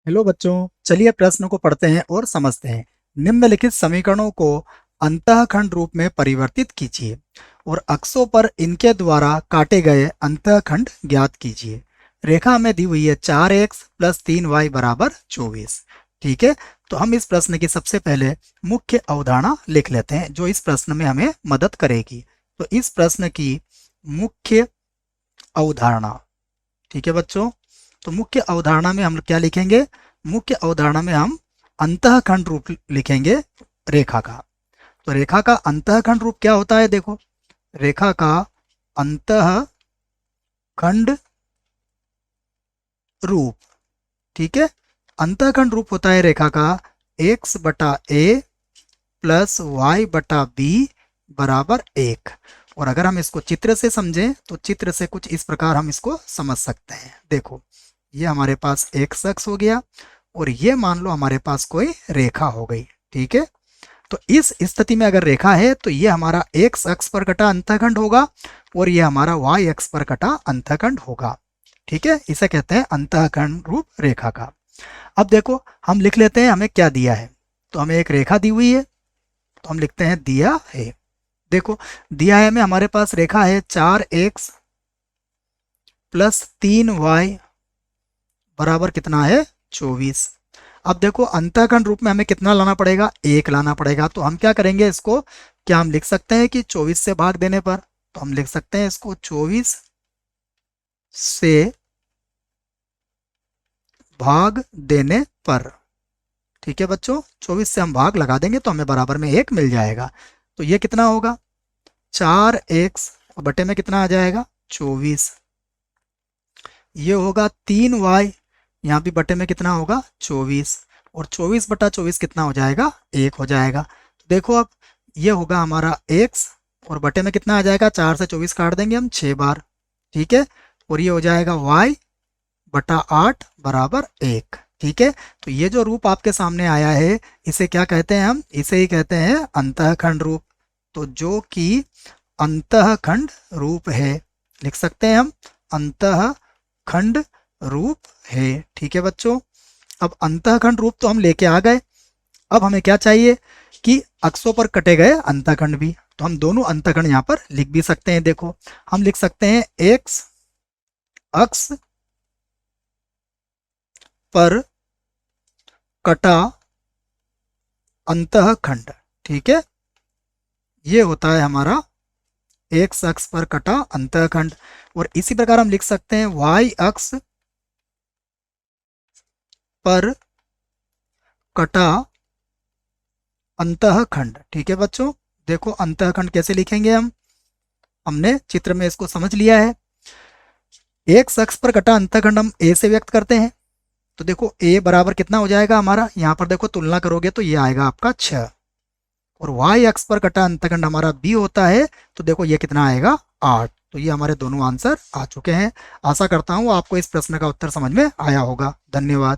Hello बच्चों, चलिए प्रश्न को पढ़ते हैं और समझते हैं। निम्नलिखित समीकरणों को अंतःखंड रूप में परिवर्तित कीजिए और अक्षों पर इनके द्वारा काटे गए अंतःखंड ज्ञात कीजिए। रेखा हमें दी हुई है 4x प्लस 3y बराबर 24। ठीक है, तो हम इस प्रश्न की सबसे पहले मुख्य अवधारणा लिख लेते हैं जो इस प्रश्न में हमें मदद करेगी। तो इस प्रश्न की मुख्य अवधारणा, ठीक है बच्चों, तो मुख्य अवधारणा में हम क्या लिखेंगे? मुख्य अवधारणा में हम अंतःखंड रूप लिखेंगे रेखा का। तो रेखा का अंतःखंड रूप क्या होता है? देखो, रेखा का अंतःखंड रूप, ठीक है, अंतःखंड रूप होता है रेखा का x बटा a प्लस y बटा b बराबर 1। और अगर हम इसको चित्र से समझें तो चित्र से कुछ इस प्रकार हम इसको समझ सकते हैं। देखो, ये हमारे पास x अक्ष हो गया और ये मान लो हमारे पास कोई रेखा हो गई। ठीक है, तो इस स्थिति में अगर रेखा है तो ये हमारा x अक्ष पर कटा अंतःखंड होगा और ये हमारा y अक्ष पर कटा अंतःखंड होगा। ठीक है, इसे कहते हैं अंतःखंड रूप रेखा का। अब देखो, हम लिख लेते हैं हमें क्या दिया है। तो हमें एक रेखा दी हुई है, तो हम लिखते हैं दिया है। देखो, दिया है में हमारे पास रेखा है 4x प्लस 3y बराबर कितना है? 24। अब देखो, अंतःखंड रूप में हमें कितना लाना पड़ेगा? 1 लाना पड़ेगा। तो हम क्या करेंगे इसको? क्या हम लिख सकते हैं कि 24 से भाग देने पर? तो हम लिख सकते हैं इसको 24 से भाग देने पर। ठीक है बच्चों, 24 से हम भाग लगा देंगे तो हमें बराबर में 1 मिल जाएगा। तो ये कितना होगा? 4x और बटे में कितना आ जाएगा? 24। ये होगा 3y, यहाँ भी बटे में कितना होगा? 24। और 24 बटा 24 कितना हो जाएगा? 1 हो जाएगा। तो देखो, अब ये होगा हमारा x और बटे में कितना आ जाएगा? 4 से 24 काट देंगे हम 6 बार। ठीक है, और ये हो जाएगा y बटा 8 बराबर 1। ठीक है, तो ये जो रूप आपके सामने आया है इसे क्या कहते हैं? हम इसे ही कहते हैं अंतःखंड रूप। तो जो कि अंतःखंड रूप है, लिख सकते हैं हम अंतःखंड रूप है। ठीक है बच्चों, अब अंतःखंड रूप तो हम लेके आ गए। अब हमें क्या चाहिए कि अक्षों पर कटे गए अंतःखंड भी। तो हम दोनों अंतःखंड यहाँ पर लिख भी सकते हैं। देखो, हम लिख सकते हैं x अक्ष पर कटा अंतःखंड। ठीक है, ये होता है हमारा x अक्ष पर कटा अंतःखंड। और इसी प्रकार हम लिख सकते हैं y अक्ष पर कटा अंतःखंड। ठीक है बच्चों, देखो अंतःखंड कैसे लिखेंगे हम? हमने चित्र में इसको समझ लिया है। एक अक्ष पर कटा अंतःखंड हम a से व्यक्त करते हैं। तो देखो a बराबर कितना हो जाएगा हमारा? यहाँ पर देखो तुलना करोगे तो ये आएगा आपका 6। और y अक्ष पर कटा अंतःखंड हमारा b होता है, तो देखो ये कितना आएगा? 8। तो ये हमारे दोनों आंसर आ चुके हैं। आशा करता हूँ आपको इस प्रश्न का उत्तर समझ में आया होगा। धन्यवाद।